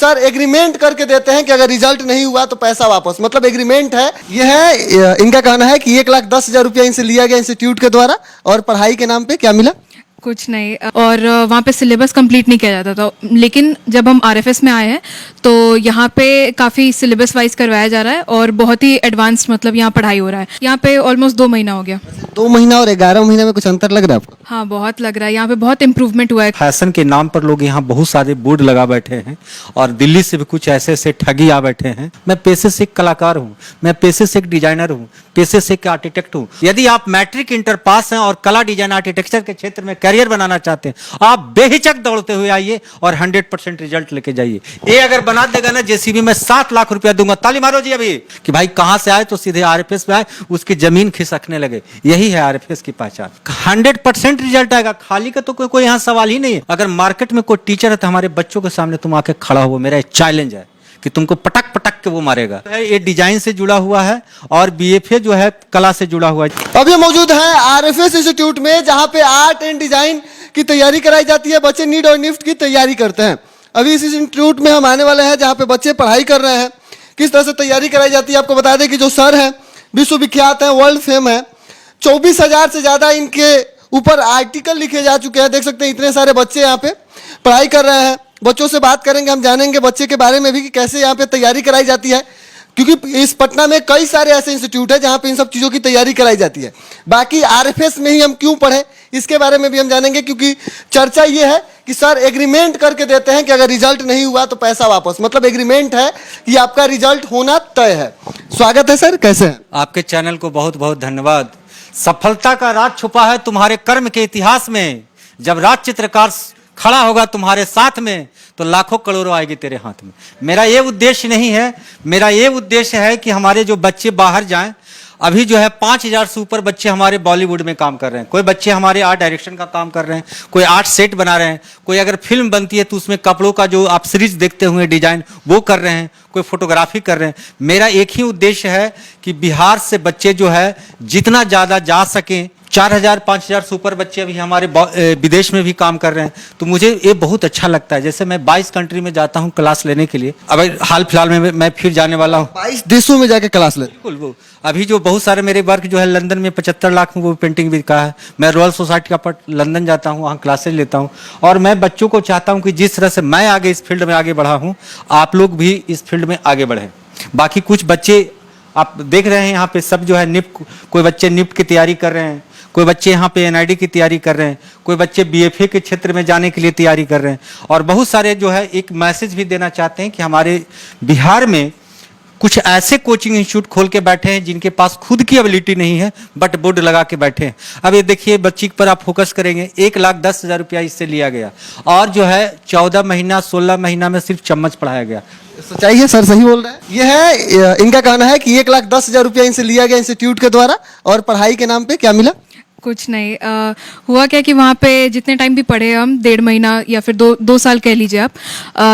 Sir agreement करके देते हैं कि अगर रिजल्ट नहीं हुआ तो पैसा वापस, मतलब एग्रीमेंट है। ये है, इनका कहना है कि 1,10,000 रुपया इनसे लिया गया इंस्टीट्यूट के द्वारा, और पढ़ाई के नाम पे क्या मिला? कुछ नहीं। और वहाँ पे सिलेबस कंप्लीट नहीं किया जाता था, लेकिन जब हम आरएफएस में आए हैं तो यहाँ पे काफ़ी सिलेबस वाइज करवाया जा रहा है और बहुत ही एडवांस मतलब यहाँ पढ़ाई हो रहा है। यहाँ पे ऑलमोस्ट 2 महीना हो गया। 2 महीना और 11 महीने में कुछ अंतर लग रहा है आपको? हाँ, बहुत लग रहा है। यहाँ पे बहुत इम्प्रूवमेंट हुआ है। फैशन के नाम पर लोग यहाँ बहुत सारे बोर्ड लगा बैठे हैं और दिल्ली से भी कुछ ऐसे ऐसे ठगी आ बैठे हैं। मैं पेशे से एक कलाकार हूँ, मैं पेशे से एक डिजाइनर हूँ, पेशे से एक आर्किटेक्ट हूँ। यदि आप मैट्रिक इंटर पास हैं और कला डिजाइन आर्किटेक्चर के क्षेत्र में करियर बनाना चाहते हैं, आप बेहिचक दौड़ते हुए आइए और 100% रिजल्ट लेके जाइए। ये अगर बना देगा ना जेसीबी में 7 लाख रुपया दूंगा। ताली मारो जी अभी कि भाई कहां से आए तो सीधे आरएफएस में आए, उसकी जमीन खिसकने लगे। यही है आरएफएस की पहचान। 100% रिजल्ट आएगा, खाली का तो कोई यहाँ सवाल ही नहीं है। अगर मार्केट में कोई टीचर है तो हमारे बच्चों के सामने तुम आके खड़ा हो, मेरा चैलेंज है कि तुमको पटक पटक के वो मारेगा। ये डिजाइन से जुड़ा हुआ है और बीएफए जो है कला से जुड़ा हुआ है। अब ये मौजूद है आरएफएस इंस्टीट्यूट में, जहां पे आर्ट एंड डिजाइन की तैयारी कराई जाती है। बच्चे नीट और निफ्ट की तैयारी करते हैं। अभी इस इंस्टीट्यूट में हम आने वाले हैं जहां पे बच्चे पढ़ाई कर रहे हैं। किस तरह से तैयारी कराई जाती है आपको बता दें कि जो सर है विश्वविख्यात है, वर्ल्ड फेम है। 24,000 से ज्यादा इनके ऊपर आर्टिकल लिखे जा चुके हैं। देख सकते हैं इतने सारे बच्चे यहाँ पे पढ़ाई कर रहे हैं। बच्चों से बात करेंगे, हम जानेंगे बच्चे के बारे में भी कि कैसे यहाँ पे तैयारी कराई जाती है, क्योंकि इस पटना में कई सारे ऐसे इंस्टीट्यूट है जहाँ पे इन सब चीज़ों की तैयारी कराई जाती है। बाकी आरएफएस में ही हम क्यों पढ़े इसके बारे में भी हम जानेंगे, क्योंकि चर्चा ये है कि सर एग्रीमेंट करके देते हैं कि अगर रिजल्ट नहीं हुआ तो पैसा वापस, मतलब एग्रीमेंट है कि आपका रिजल्ट होना तय है। स्वागत है सर, कैसे हैं? आपके चैनल को बहुत बहुत धन्यवाद। सफलता का राज छुपा है तुम्हारे कर्म के इतिहास में। जब राज चित्रकार खड़ा होगा तुम्हारे साथ में तो लाखों करोड़ों आएगी तेरे हाथ में। मेरा ये उद्देश्य नहीं है, मेरा ये उद्देश्य है कि हमारे जो बच्चे बाहर जाएं। अभी जो है 5,000 से ऊपर बच्चे हमारे बॉलीवुड में काम कर रहे हैं। कोई बच्चे हमारे आर्ट डायरेक्शन का काम कर रहे हैं, कोई आर्ट सेट बना रहे हैं, कोई अगर फिल्म बनती है तो उसमें कपड़ों का जो आप सीरीज देखते हुए डिजाइन वो कर रहे हैं, कोई फोटोग्राफी कर रहे हैं। मेरा एक ही उद्देश्य है कि बिहार से बच्चे जो है जितना ज़्यादा जा सकें। 4,000 5,000 से ऊपर बच्चे अभी हमारे विदेश में भी काम कर रहे हैं, तो मुझे ये बहुत अच्छा लगता है। जैसे मैं 22 कंट्री में जाता हूँ क्लास लेने के लिए। अब हाल फिलहाल में मैं फिर जाने वाला हूँ 22 देशों में जाके क्लास ले। बिल्कुल। वो अभी जो बहुत सारे मेरे वर्क जो है लंदन में 75 लाख में वो पेंटिंग बिका है। मैं रॉयल सोसाइटी का लंदन जाता हूँ, वहाँ क्लासेज लेता हूँ। और मैं बच्चों को चाहता हूँ कि जिस तरह से मैं आगे इस फील्ड में आगे बढ़ा हूँ, आप लोग भी इस फील्ड में आगे बढ़ें। बाकी कुछ बच्चे आप देख रहे हैं यहाँ पे सब जो है निफ्ट, कोई बच्चे निफ्ट की तैयारी कर रहे हैं, कोई बच्चे यहाँ पे एनआईडी की तैयारी कर रहे हैं, कोई बच्चे बीएफए के क्षेत्र में जाने के लिए तैयारी कर रहे हैं। और बहुत सारे जो है एक मैसेज भी देना चाहते हैं कि हमारे बिहार में कुछ ऐसे कोचिंग इंस्टीट्यूट खोल के बैठे हैं जिनके पास खुद की एबिलिटी नहीं है बट बोर्ड लगा के बैठे हैं। अब ये देखिए बच्ची पर आप फोकस करेंगे, 1,10,000 रुपया इससे लिया गया और जो है 14 महीना 16 महीना में सिर्फ चम्मच पढ़ाया गया। सच्चाई है सर, सही बोल रहे हैं। ये है, इनका कहना है कि 1,10,000 रुपया इनसे लिया गया इंस्टीट्यूट के द्वारा, और पढ़ाई के नाम पे क्या मिला? कुछ नहीं। हुआ क्या कि वहाँ पे जितने टाइम भी पढ़े हम, 1.5 महीना या फिर 2 साल कह लीजिए आप,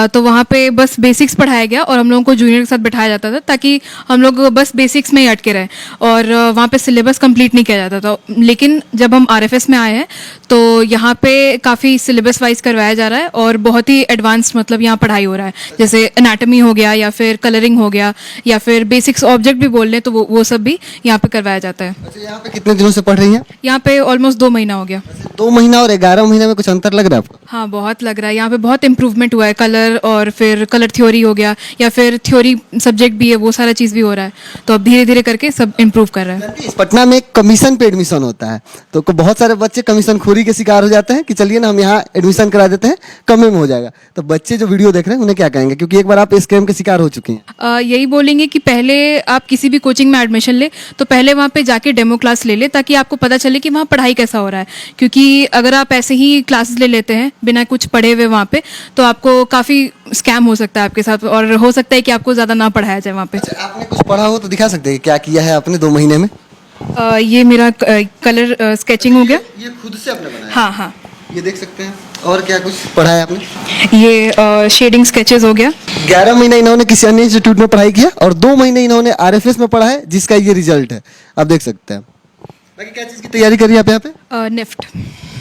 तो वहाँ पे बस बेसिक्स पढ़ाया गया और हम लोगों को जूनियर के साथ बिठाया जाता था ताकि हम लोग बस बेसिक्स में ही अटके रहें। और वहाँ पे सिलेबस कंप्लीट नहीं किया जाता था, लेकिन जब हम आरएफएस में आए हैं तो यहाँ पे काफ़ी सिलेबस वाइज करवाया जा रहा है और बहुत ही एडवांस मतलब यहाँ पढ़ाई हो रहा है। जैसे एनाटमी हो गया या फिर कलरिंग हो गया या फिर बेसिक्स ऑब्जेक्ट भी बोल लें तो वो सब भी यहाँ पे करवाया जाता है। अच्छा, यहाँ पे कितने दिनों से पढ़ रही हैं? यहाँ पे ऑलमोस्ट 2 महीना हो गया। 2 महीना और 11 महीने में कुछ अंतर लग रहा है आपको? हाँ, बहुत लग रहा है। यहाँ पे बहुत इम्प्रूवमेंट हुआ है। कलर और फिर कलर थ्योरी हो गया या फिर थ्योरी सब्जेक्ट भी है, वो सारा चीज़ भी हो रहा है। तो अब धीरे धीरे करके सब इम्प्रूव कर रहा है। इस पटना में कमीशन पे एडमिशन होता है, तो बहुत सारे बच्चे कमीशन खोरी के शिकार हो जाते हैं कि चलिए ना हम यहाँ एडमिशन करा देते हैं, कम में हो जाएगा। तो बच्चे जो वीडियो देख रहे हैं उन्हें क्या कहेंगे, क्योंकि एक बार आप स्कैम के शिकार हो चुकी हैं? यही बोलेंगे कि पहले आप किसी भी कोचिंग में एडमिशन ले तो पहले वहाँ पे जाके डेमो क्लास ले ले, ताकि आपको पता चले कि वहाँ पढ़ाई कैसा हो रहा है। क्योंकि अगर आप ऐसे ही क्लासेस ले लेते हैं बिना कुछ पढ़े हुए वहाँ पे, तो आपको काफ़ी स्कैम हो सकता है आपके साथ और हो सकता है कि आपको ज़्यादा ना पढ़ाया जाए वहाँ पे। अच्छा, आपने कुछ पढ़ा हो तो दिखा सकते हैं क्या किया है आपने 2 महीने में? ये मेरा कलर स्केचिंग हो गया। ये खुद से आपने बनाया? हाँ हाँ, ये देख सकते हैं। और क्या कुछ पढ़ा है आपने? ये शेडिंग स्केचेस हो गया। 11 महीने इन्होंने किसी अन्य इंस्टीट्यूट में पढ़ाई किया और 2 महीने इन्होंने आरएफएस में पढ़ा है, जिसका ये रिजल्ट है, आप देख सकते हैं। बाकी क्या चीज़ की तैयारी करी आप यहाँ पे? निफ्ट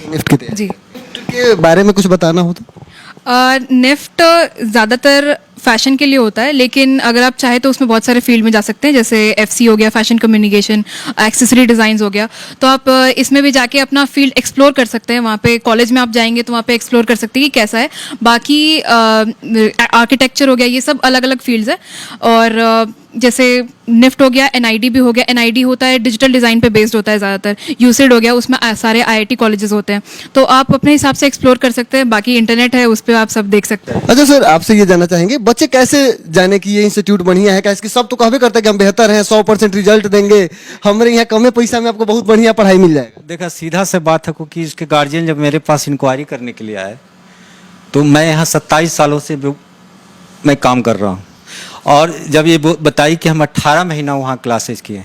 निफ्ट की तैयारी। जी। निफ्ट के बारे में कुछ बताना हो तो? निफ्ट ज़्यादातर फैशन के लिए होता है, लेकिन अगर आप चाहे तो उसमें बहुत सारे फील्ड में जा सकते हैं, जैसे FC हो गया, फैशन कम्युनिकेशन, एक्सेसरी डिज़ाइंस हो गया। तो आप इसमें भी जाके अपना फील्ड एक्सप्लोर कर सकते हैं। वहाँ पे कॉलेज में आप जाएंगे तो वहाँ पे एक्सप्लोर कर सकते हैं कि कैसा है। बाकी आर्किटेक्चर हो गया, ये सब अलग अलग फील्ड्स है। और जैसे निफ्ट हो गया, NID भी हो गया। NID होता है डिजिटल डिज़ाइन पे बेस्ड होता है ज़्यादातर। यूसिड हो गया, उसमें सारे IIT कॉलेजेस होते हैं। तो आप अपने हिसाब से एक्सप्लोर कर सकते हैं। बाकी इंटरनेट है, उस पर आप सब देख सकते हैं। अच्छा सर, आपसे ये जानना चाहेंगे बच्चे कैसे जाने कि ये इंस्टीट्यूट बढ़िया है? कैसे सब तो कहबे करते हैं कि हम बेहतर हैं, 100% रिजल्ट देंगे, हमारे यहाँ कम पैसा में आपको बहुत बढ़िया पढ़ाई मिल जाएगा। देखा, सीधा से बात है कि इसके गार्जियन जब मेरे पास इंक्वायरी करने के लिए आए, तो मैं यहाँ 27 सालों से मैं काम कर रहा हूँ, और जब ये बताई कि हम 18 महीना वहाँ क्लासेस किए,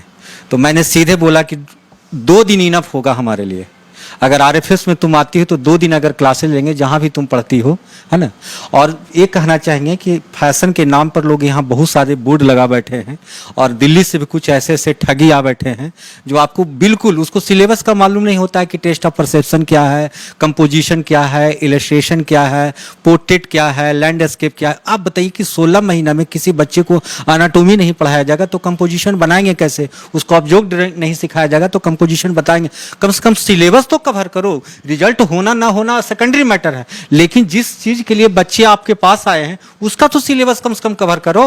तो मैंने सीधे बोला कि 2 दिन इनफ होगा हमारे लिए। अगर RFS में तुम आती हो तो 2 दिन अगर क्लासेस लेंगे जहाँ भी तुम पढ़ती हो, है ना। और ये कहना चाहेंगे कि फैशन के नाम पर लोग यहाँ बहुत सारे बोर्ड लगा बैठे हैं, और दिल्ली से भी कुछ ऐसे ऐसे ठगी आ बैठे हैं जो आपको बिल्कुल उसको सिलेबस का मालूम नहीं होता है कि टेस्ट ऑफ परसेप्शन क्या है, कंपोजिशन क्या है, इलस्ट्रेशन क्या है, पोर्ट्रेट क्या है, लैंडस्केप क्या है। आप बताइए कि 16 महीना में किसी बच्चे को एनाटॉमी नहीं पढ़ाया जाएगा तो कंपोजिशन बनाएंगे कैसे? उसको ऑब्जेक्ट नहीं सिखाया जाएगा तो कंपोजिशन बताएंगे? कम से कम सिलेबस तो कवर करो। रिजल्ट होना ना होना सेकेंडरी मैटर है, लेकिन जिस चीज के लिए बच्चे आपके पास आए हैं उसका तो सिलेबस कम से कम कवर करो।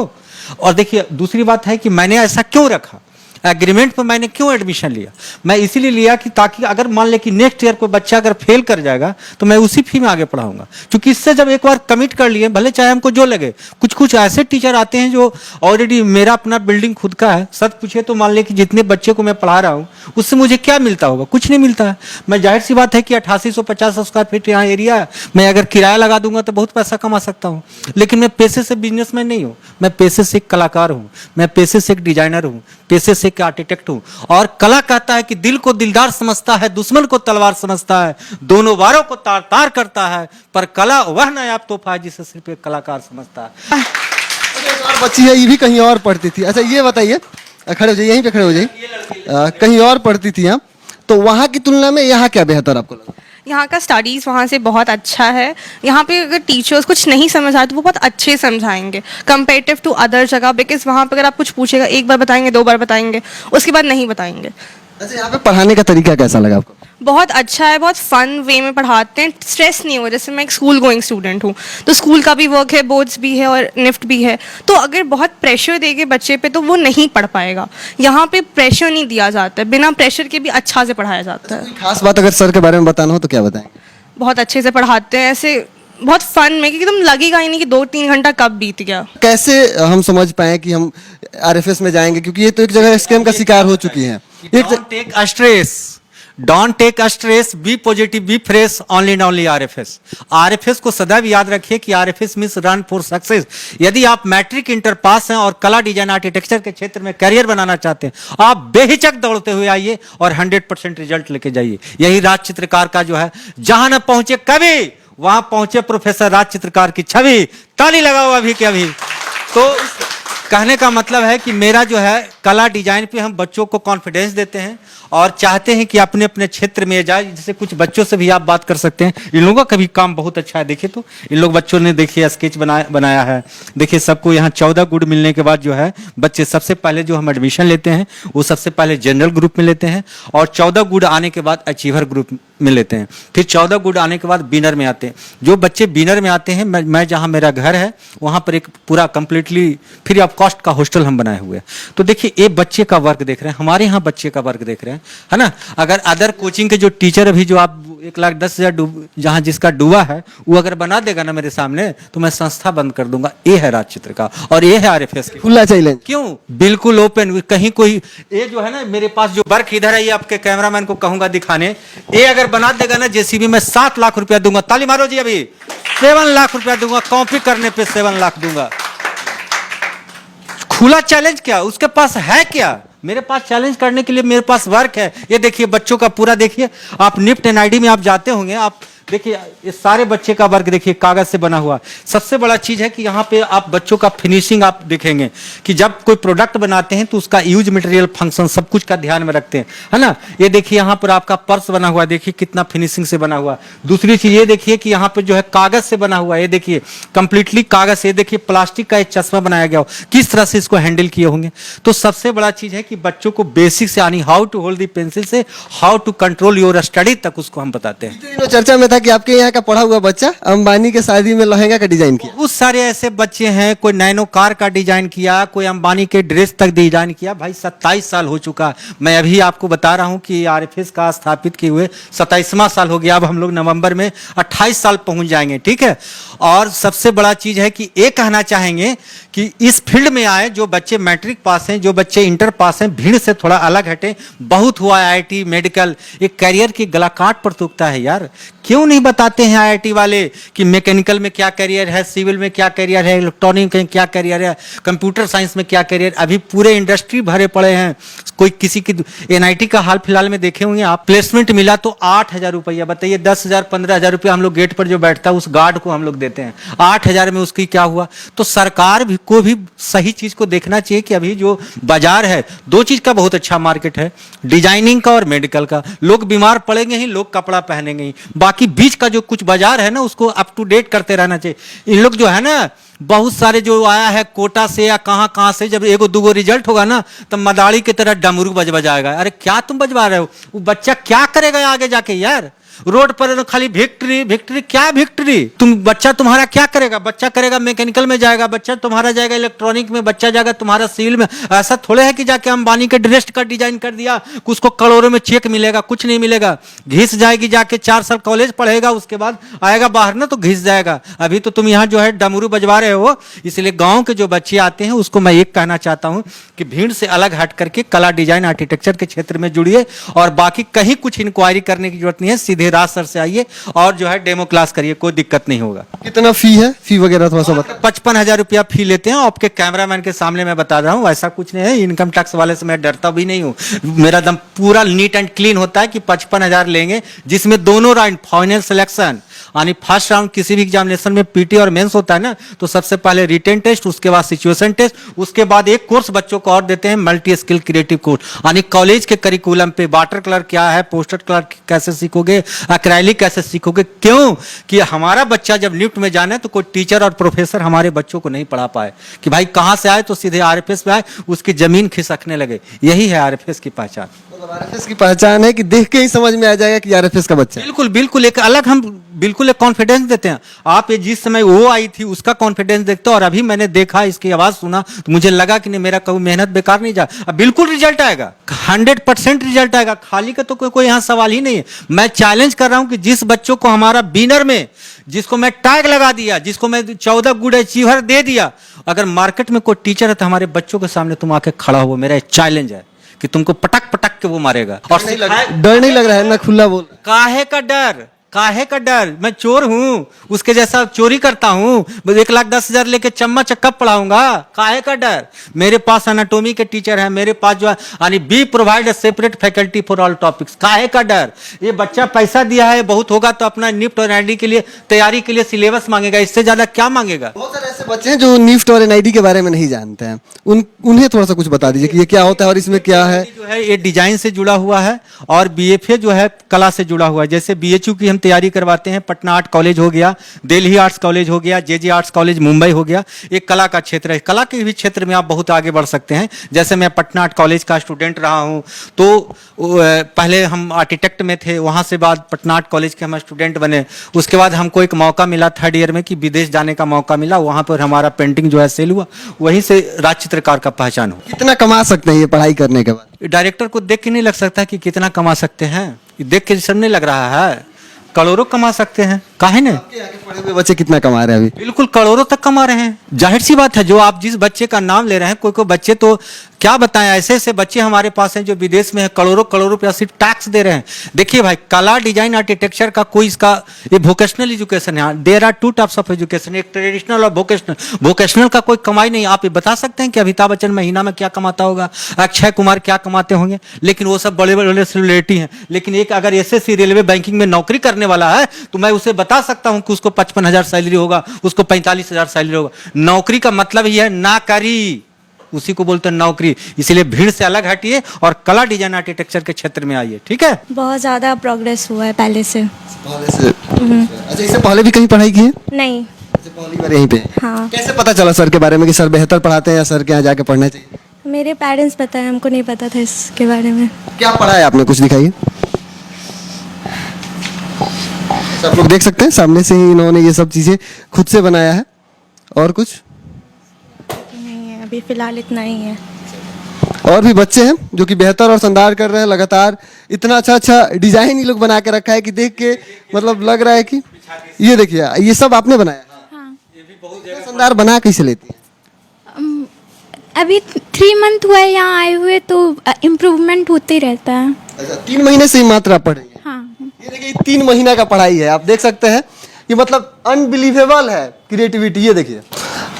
और देखिए, दूसरी बात है कि मैंने ऐसा क्यों रखा, एग्रीमेंट पर मैंने क्यों एडमिशन लिया? मैं इसीलिए लिया कि ताकि अगर मान ले कि नेक्स्ट ईयर कोई बच्चा अगर फेल कर जाएगा तो मैं उसी फी में आगे पढ़ाऊंगा। क्योंकि इससे जब एक बार कमिट कर लिए, भले चाहे हमको जो लगे, कुछ कुछ ऐसे टीचर आते हैं जो ऑलरेडी, मेरा अपना बिल्डिंग खुद का है, सच पूछे तो मान ले कि जितने बच्चे को मैं पढ़ा रहा हूँ उससे मुझे क्या मिलता होगा? कुछ नहीं मिलता है। मैं जाहिर सी बात है कि 8850 स्क्वायर फीट यहाँ एरिया है, मैं अगर किराया लगा दूंगा तो बहुत पैसा कमा सकता हूँ। लेकिन मैं पेशे से बिजनेसमैन नहीं हूँ, मैं पेशे से एक कलाकार हूँ, मैं पेशे से एक डिजाइनर हूँ, पेशे से एक आर्किटेक्ट हूँ। और कला कहता है कि दिल को दिलदार समझता है, दुश्मन को तलवार समझता है, दोनों वारों को तार तार करता है, पर कला वह नायाब तोहफा है जिसे सिर्फ एक कलाकार समझता है। और बच्ची है, ये भी कहीं और पढ़ती थी। अच्छा ये बताइए, खड़े हो जाइए, यहीं पे खड़े हो जाइए। कहीं और पढ़ती थी आप, तो वहाँ की तुलना में यहाँ क्या बेहतर आपको लगा? यहाँ का स्टडीज़ वहाँ से बहुत अच्छा है। यहाँ पे अगर टीचर्स कुछ नहीं समझ आए तो वो बहुत अच्छे समझाएंगे कंपेरेटिव टू अदर जगह। बिकॉज वहाँ पे अगर आप कुछ पूछेगा, एक बार बताएंगे, 2 बार बताएंगे, उसके बाद नहीं बताएंगे। अच्छा, यहाँ पे पढ़ाने का तरीका कैसा लगा आपको? बहुत अच्छा है, बहुत फन वे में पढ़ाते हैं, स्ट्रेस नहीं होगा। जैसे मैं एक स्कूल गोइंग स्टूडेंट हूँ, तो स्कूल का भी वर्क है, बोर्ड्स भी है और निफ्ट भी है। तो अगर बहुत प्रेशर देंगे बच्चे पे तो वो नहीं पढ़ पाएगा। यहाँ पे प्रेशर नहीं दिया जाता है, बिना प्रेशर के भी अच्छा से पढ़ाया जाता है। खास बात अगर सर के बारे में बताना हो तो क्या बताएंगे? बहुत अच्छे से पढ़ाते हैं, ऐसे बहुत फन में कि एकदम लगेगा ही नहीं कि 2-3 घंटा कब बीत गया। कैसे हम समझ पाए कि हम RFS में जाएंगे, क्योंकि ये तो एक जगह स्कैम का शिकार हो चुकी है। Don't take a stress, be positive, be fresh, only and only RFS। RFS को सदैव याद रखिए कि RFS means run for success. यदि आप मैट्रिक इंटर पास हैं और कला डिजाइन आर्किटेक्चर के क्षेत्र में करियर बनाना चाहते हैं, आप बेहिचक दौड़ते हुए आइए और 100% रिजल्ट लेके जाइए। यही राज चित्रकार का जो है, जहां न पहुंचे कभी वहां पहुंचे प्रोफेसर राज चित्रकार की छवि। ताली लगाओ अभी के अभी। तो कहने का मतलब है कि मेरा जो है कला डिजाइन पे हम बच्चों को कॉन्फिडेंस देते हैं और चाहते हैं कि अपने अपने क्षेत्र में जाए। जैसे कुछ बच्चों से भी आप बात कर सकते हैं, इन लोगों का भी काम बहुत अच्छा है। देखिए तो इन लोग बच्चों ने देखिए स्केच बनाया है। देखिए सबको यहाँ 14 गुड मिलने के बाद जो है बच्चे सबसे पहले जो हम एडमिशन लेते हैं वो सबसे पहले जनरल ग्रुप में लेते हैं, और 14 गुड आने के बाद अचीवर ग्रुप में लेते हैं, फिर 14 गुड आने के बाद विनर में आते हैं। जो बच्चे विनर में आते हैं, मैं जहाँ मेरा घर है वहाँ पर एक पूरा कंप्लीटली फ्री ऑफ कॉस्ट का हॉस्टल हम बनाए हुए हैं। तो देखिए ये बच्चे का वर्क देख रहे हैं, हमारे यहाँ बच्चे का वर्क देख रहे हैं, है ना। अगर अदर कोचिंग के जो टीचर अभी जो आप 1,10,000 जहाँ जिसका डूबा है वो अगर बना देगा ना मेरे सामने, तो मैं संस्था बंद कर दूंगा। ये है राज चित्र का और ये है RFS की खुला चैलेंज। क्यों? बिल्कुल ओपन। कहीं कोई ये जो है ना, मेरे पास जो वर्क इधर है, ये आपके कैमरामैन को कहूंगा दिखाने, ये अगर बना देगा ना JCB में 7 लाख रुपया दूंगा। ताली मारो जी। अभी 7 लाख रुपया दूंगा, कॉपी करने पे 7 लाख दूंगा। खुला चैलेंज क्या, उसके पास है क्या? मेरे पास चैलेंज करने के लिए मेरे पास वर्क है। ये देखिए बच्चों का पूरा देखिए, आप निफ्ट NID में आप जाते होंगे, आप देखिए ये सारे बच्चे का वर्क देखिए कागज से बना हुआ। सबसे बड़ा चीज है कि यहाँ पे आप बच्चों का फिनिशिंग आप देखेंगे कि जब कोई प्रोडक्ट बनाते हैं तो उसका यूज मटेरियल फंक्शन सब कुछ का ध्यान में रखते हैं, है ना। ये देखिए यहाँ पर आपका पर्स बना हुआ है, देखिए कितना फिनिशिंग से बना हुआ। दूसरी चीज ये देखिए कि यहाँ पे जो है कागज से बना हुआ है, ये देखिए कंप्लीटली कागज से। देखिए प्लास्टिक का एक चश्मा बनाया गया हो, किस तरह से इसको हैंडल किए होंगे। तो सबसे बड़ा चीज है कि बच्चों को बेसिक से यानी how to hold the pencil से how to control your study तक उसको हम बताते हैं। तो चर्चा में था कि आपके यहाँ का पढ़ा हुआ बच्चा अंबानी के शादी में लहंगा का डिजाइन किया। बहुत सारे ऐसे बच्चे हैं, कोई नैनो कार का डिजाइन किया, कोई अंबानी के ड्रेस तक डिजाइन किया। भाई 27 साल हो चुका। मैं अभी आपको बता रहा हूं कि आरएफएस का स्थापित किए हुए 27वां साल हो गया। अब हम लोग नवंबर में 28 साल पहुंच जाएंगे, ठीक है। और सबसे बड़ा चीज है कि ये कहना चाहेंगे कि इस फील्ड में आए जो बच्चे मैट्रिक पास हैं, जो बच्चे इंटर पास हैं, भीड़ से थोड़ा अलग हटें। बहुत हुआ आईआईटी मेडिकल, एक करियर की गलाकाट पर तुकता है यार। क्यों नहीं बताते हैं आईआईटी वाले कि मैकेनिकल में क्या करियर है, सिविल में क्या करियर है, इलेक्ट्रॉनिक में क्या करियर है, कंप्यूटर साइंस में क्या करियर। अभी पूरे इंडस्ट्री भरे पड़े हैं। कोई किसी की एनआईटी का हाल फिलहाल में देखे होंगे आप, प्लेसमेंट मिला तो 8,000 रुपया। बताइए 10,000 15,000 रुपया हम लोग गेट पर जो बैठता है उस गार्ड को हम लोग देते हैं। 8,000 में उसकी क्या हुआ। तो सरकार भी को भी सही चीज को देखना चाहिए कि अभी जो बाजार है, दो चीज का बहुत अच्छा मार्केट है, डिजाइनिंग का और मेडिकल का। लोग बीमार पड़ेंगे ही, लोग कपड़ा पहनेंगे ही, बाकी बीच का जो कुछ बाजार है ना उसको अप टू डेट करते रहना चाहिए। इन लोग जो है ना बहुत सारे जो आया है कोटा से या कहां से, जब एगो दूगो रिजल्ट होगा ना तो मदारी की तरह डमरू बजाएगा। अरे क्या तुम बजवा रहे हो, वो बच्चा क्या करेगा आगे जाके यार। रोड पर खाली विक्ट्री विक्ट्री, क्या विक्ट्री। तुम बच्चा तुम्हारा क्या करेगा, बच्चा करेगा मैकेनिकल में जाएगा, बच्चा तुम्हारा जाएगा इलेक्ट्रॉनिक में, बच्चा जाएगा तुम्हारा सिविल में। ऐसा थोड़े है कि जाके अंबानी के ड्रेस का डिजाइन कर दिया उसको करोड़ों में चेक मिलेगा, कुछ नहीं मिलेगा। घिस जाएगी, जाके 4 साल कॉलेज पढ़ेगा, उसके बाद आएगा बाहर ना तो घिस जाएगा। अभी तो तुम यहाँ जो है डमरू बजवा रहे हो। इसलिए गाँव के जो बच्चे आते हैं उसको मैं एक कहना चाहता हूँ कि भीड़ से अलग हट करके कला डिजाइन आर्किटेक्चर के क्षेत्र में जुड़िए, और बाकी कहीं कुछ इंक्वायरी करने की जरूरत नहीं है। सीधे राज सर से आइए और जो है डेमो क्लास करिए, कोई दिक्कत नहीं होगा। कितना फी है, फी वगैरह थोड़ा सा बता। 55,000 रुपया फी लेते हैं। आपके कैमरामैन के सामने मैं बता रहा हूँ, ऐसा कुछ नहीं है। इनकम टैक्स वाले से मैं डरता भी नहीं हूँ। मेरा दम पूरा नीट एंड क्लीन होता है कि 55,000 लेंगे, जिसमें दोनों राउंड फाइनल सिलेक्शन यानी फर्स्ट राउंड किसी भी एग्जामिनेशन में पीटी और मेंस होता है ना, तो सबसे पहले रिटन टेस्ट, उसके बाद सिचुएशन टेस्ट, उसके बाद एक कोर्स बच्चों को और देते हैं मल्टी स्किल क्रिएटिव कोर्स, यानी कॉलेज के करिकुलम पे वाटर कलर क्या है, पोस्टर कलर कैसे सीखोगे, एक्रेलिक कैसे सीखोगे। क्यों कि हमारा बच्चा जब निफ्ट में जाना है तो कोई टीचर और प्रोफेसर हमारे बच्चों को नहीं पढ़ा पाए कि भाई कहां से आए तो सीधे आरएफएस पे आए, उसकी जमीन खिसकने लगे। यही है आरएफएस की पहचान। आरएफएस की पहचान है कि देख के ही समझ में आ जाएगा कि आरएफएस का बच्चा है। बिल्कुल बिल्कुल, एक अलग हम बिल्कुल एक कॉन्फिडेंस देते हैं। आप ये जिस समय वो आई थी उसका कॉन्फिडेंस देखते हो, और अभी मैंने देखा इसकी आवाज सुना तो मुझे लगा कि नहीं मेरा कभी मेहनत बेकार नहीं जा। अब बिल्कुल रिजल्ट आएगा, 100% रिजल्ट आएगा। खाली का तो कोई यहाँ सवाल ही नहीं है। मैं चैलेंज कर रहा हूं कि जिस बच्चों को हमारा विनर में, जिसको मैं टैग लगा दिया, जिसको मैं 14 गुड अचीवर दे दिया, अगर मार्केट में कोई टीचर है तो हमारे बच्चों के सामने तुम आके खड़ा हो। मेरा चैलेंज है कि तुमको पटक पटक के वो मारेगा। और डर नहीं लग रहा है ना, खुला बोल। काहे का डर, काहे का डर। मैं चोर हूं, उसके जैसा चोरी करता हूं, 1,10,000 लेके चम्मा चक्का पढ़ाऊंगा। काहे का डर। मेरे पास एनाटॉमी के टीचर हैं, मेरे पास जो है यानी be provide a separate faculty for all topics. काहे का डर। ये बच्चा पैसा दिया है, बहुत होगा तो अपना निफ्ट और एनआईडी के लिए तैयारी के लिए सिलेबस मांगेगा, इससे ज्यादा क्या मांगेगा। बहुत सारे ऐसे बच्चे हैं जो निफ्ट और एनआईडी के बारे में नहीं जानते हैं, उन्हें थोड़ा सा कुछ बता दीजिए कि ये क्या होता है और इसमें क्या है। जो है ये डिजाइन से जुड़ा हुआ है और बीएफए जो है कला से जुड़ा हुआ है। जैसे बीएचयू की हम तैयारी करवाते हैं, पटना आर्ट कॉलेज हो गया, दिल्ली आर्ट्स कॉलेज हो गया, जेजे आर्ट्स कॉलेज मुंबई हो गया। एक कला का क्षेत्र है। कला के भी क्षेत्र में आप बहुत आगे बढ़ सकते हैं। जैसे मैं पटना आर्ट कॉलेज का स्टूडेंट रहा हूं, तो पहले हम आर्किटेक्ट में थे, वहां से बाद पटना आर्ट कॉलेज के हम स्टूडेंट बने। उसके बाद हमको एक मौका मिला 3rd ईयर में कि विदेश जाने का मौका मिला, वहां पर हमारा पेंटिंग जो है सेल हुआ, वहीं से राज चित्रकार का पहचान हो। कितना कमा सकते हैं ये पढ़ाई करने के बाद। डायरेक्टर को देख के नहीं लग सकता कि कितना कमा सकते हैं, देख के सब नहीं लग रहा है, करोड़ों कमा सकते हैं। काहे ने आपके यहाँ के पढ़े हुए बच्चे कितना कमा रहे हैं अभी? बिल्कुल करोड़ों तक कमा रहे हैं। जाहिर सी बात है, जो आप जिस बच्चे का नाम ले रहे हैं, कोई कोई बच्चे तो क्या बताएं, ऐसे ऐसे बच्चे हमारे पास हैं जो विदेश में है, करोड़ों करोड़ों रुपया सिर्फ टैक्स दे रहे हैं। देखिए भाई, कला, डिजाइन, आर्किटेक्चर का कोई इसका ये वोकेशनल एजुकेशन है। There are two types of education, एक ट्रेडिशनल और वोकेशनल। वोकेशनल का कोई कमाई नहीं। आप ये बता सकते हैं कि अमिताभ बच्चन महीना में क्या कमाता होगा, अक्षय कुमार क्या कमाते होंगे? लेकिन वो सब बड़े बड़े सेलिब्रिटी हैं। लेकिन एक अगर एसएससी रेलवे बैंकिंग में नौकरी करने वाला है तो मैं उसे बता सकता हूं कि उसको 55,000 सैलरी होगा, उसको 45,000 सैलरी होगा। नौकरी का मतलब ही है ना करी, उसी को बोलते हैं नौकरी। इसलिए भीड़ से अलग हटिए और कला, डिजाइन, आर्किटेक्चर के क्षेत्र में आइए, ठीक है? बहुत ज़्यादा प्रोग्रेस हुआ है पहले से। अच्छा, इससे पहले भी कहीं पढ़ाई की है? नहीं। अच्छा, पहली बार यहीं पे? हाँ। कैसे पता चला सर के बारे में कि सर बेहतर पढ़ाते हैं या सर के यहाँ जाके पढ़ना चाहिए? मेरे पेरेंट्स बताए, हमको नहीं पता था इसके बारे में। क्या पढ़ा है आपने, कुछ दिखाइए। आप लोग देख सकते हैं सामने से ही इन्होंने ये सब चीजें खुद से बनाया है। और कुछ नहीं है, अभी फिलहाल इतना ही है। और भी बच्चे हैं जो कि बेहतर और शानदार कर रहे हैं लगातार। इतना अच्छा अच्छा डिजाइन ये लोग बना के रखा है कि देख के मतलब लग रहा है कि ये देखिए, ये सब आपने बनाया? हाँ। इतना शानदार बना कैसे लेती है? अभी 3 मंथ हुआ है यहाँ आए हुए, तो इम्प्रूवमेंट होते ही रहता है। अच्छा, 3 महीने से ही मात्र आप पढ़ रही हैं? हाँ। ये देखिए, 3 महीना का पढ़ाई है। आप देख सकते हैं कि मतलब अनबिलीवेबल है क्रिएटिविटी। ये देखिए,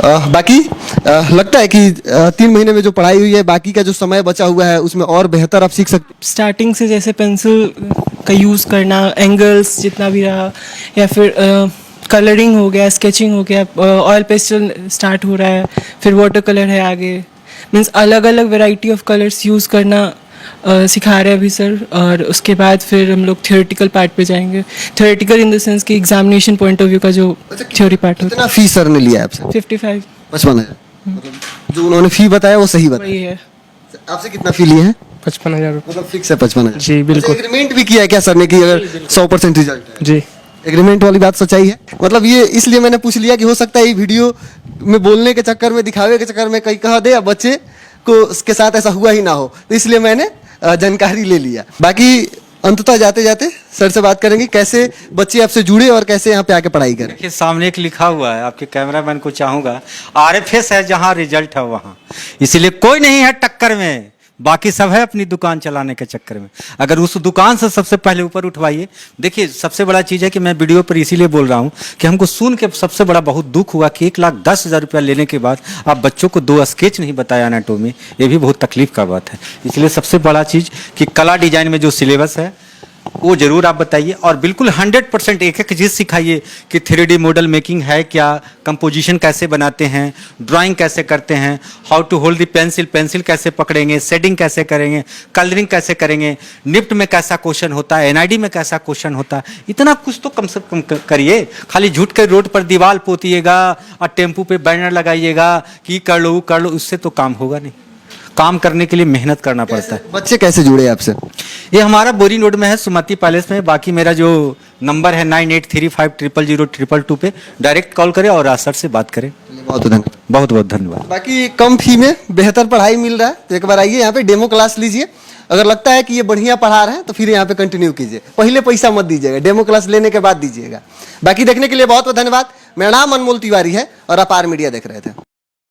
बाकी लगता है कि 3 महीने में जो पढ़ाई हुई है, बाकी का जो समय बचा हुआ है उसमें और बेहतर आप सीख सकते स्टार्टिंग से जैसे पेंसिल का यूज़ करना, एंगल्स जितना भी रहा, या फिर कलरिंग हो गया, स्केचिंग हो गया, ऑयल पेस्टल स्टार्ट हो रहा है, फिर वाटर कलर है आगे। मीन्स अलग अलग वैरायटी ऑफ कलर्स यूज़ करना सिखा रहे हैं अभी सर। और उसके बाद फिर हम लोग थियोरेटिकल पार्ट पे जाएंगे। थियोरेटिकल इन द सेंस कि एग्जामिनेशन पॉइंट ऑफ व्यू का जो थ्योरी पार्ट होता कितना फीस सर ने लिया है आपसे? है 55 55,000। मतलब जो उन्होंने फी बताया वो सही बताया? वही है। आपसे कितना फी लिए हैं? 55,000 मतलब फिक्स है 55,000? जी, बिल्कुल। एग्रीमेंट भी किया है क्या सर ने कि अगर 100% रिजल्ट है? जी। एग्रीमेंट वाली बात सच्चाई है? मतलब ये इसलिए मैंने पूछ लिया कि हो सकता है ये वीडियो में बोलने के चक्कर में, दिखावे के चक्कर में कहीं कहा दे या बच्चे को उसके साथ ऐसा हुआ ही ना हो, तो इसलिए मैंने जानकारी ले लिया। बाकी अंततः जाते जाते सर से बात करेंगे कैसे बच्चे आपसे जुड़े और कैसे यहाँ पे आके पढ़ाई करें। देखिए, सामने एक लिखा हुआ है, आपके कैमरामैन को चाहूंगा, आरएफएस है जहां रिजल्ट है वहां। इसलिए कोई नहीं है टक्कर में, बाकी सब है अपनी दुकान चलाने के चक्कर में। अगर उस दुकान से सबसे पहले ऊपर उठवाइए। देखिए, सबसे बड़ा चीज़ है कि मैं वीडियो पर इसीलिए बोल रहा हूँ कि हमको सुन के सबसे बड़ा बहुत दुख हुआ कि 1,10,000 रुपया लेने के बाद आप बच्चों को 2 स्केच नहीं बताया एनाटॉमी। ये भी बहुत तकलीफ का बात है। इसलिए सबसे बड़ा चीज़ कि कला डिजाइन में जो सिलेबस है वो जरूर आप बताइए, और बिल्कुल 100% एक एक चीज़ सिखाइए कि 3D मॉडल मेकिंग है क्या, कंपोजिशन कैसे बनाते हैं, ड्राइंग कैसे करते हैं, how to hold the pencil, pencil कैसे पकड़ेंगे, शेडिंग कैसे करेंगे, कलरिंग कैसे करेंगे, निफ्ट में कैसा क्वेश्चन होता है, एनआईडी में कैसा क्वेश्चन होता है। इतना कुछ तो कम से कम करिए। खाली झूठ के रोड पर दीवार पोतिएगा और टेम्पू पे बैनर लगाइएगा कि कर लो कर लो, उससे तो काम होगा नहीं। काम करने के लिए मेहनत करना पड़ता है। बच्चे कैसे जुड़े आपसे? ये हमारा बोरिंग रोड में है, सुमति पैलेस में। बाकी मेरा जो नंबर है 9835000222 पे डायरेक्ट कॉल करें और सर से बात करें। बहुत धन्यवाद। बहुत बहुत धन्यवाद। बाकी कम फी में बेहतर पढ़ाई मिल रहा है, तो एक बार आइए यहाँ पे डेमो क्लास लीजिए। अगर लगता है कि ये बढ़िया पढ़ा रहे हैं तो फिर यहाँ पे कंटिन्यू कीजिए। पहले पैसा मत दीजिएगा, डेमो क्लास लेने के बाद दीजिएगा। बाकी देखने के लिए बहुत बहुत धन्यवाद। मेरा नाम अनमोल तिवारी है और आप आर मीडिया देख रहे थे।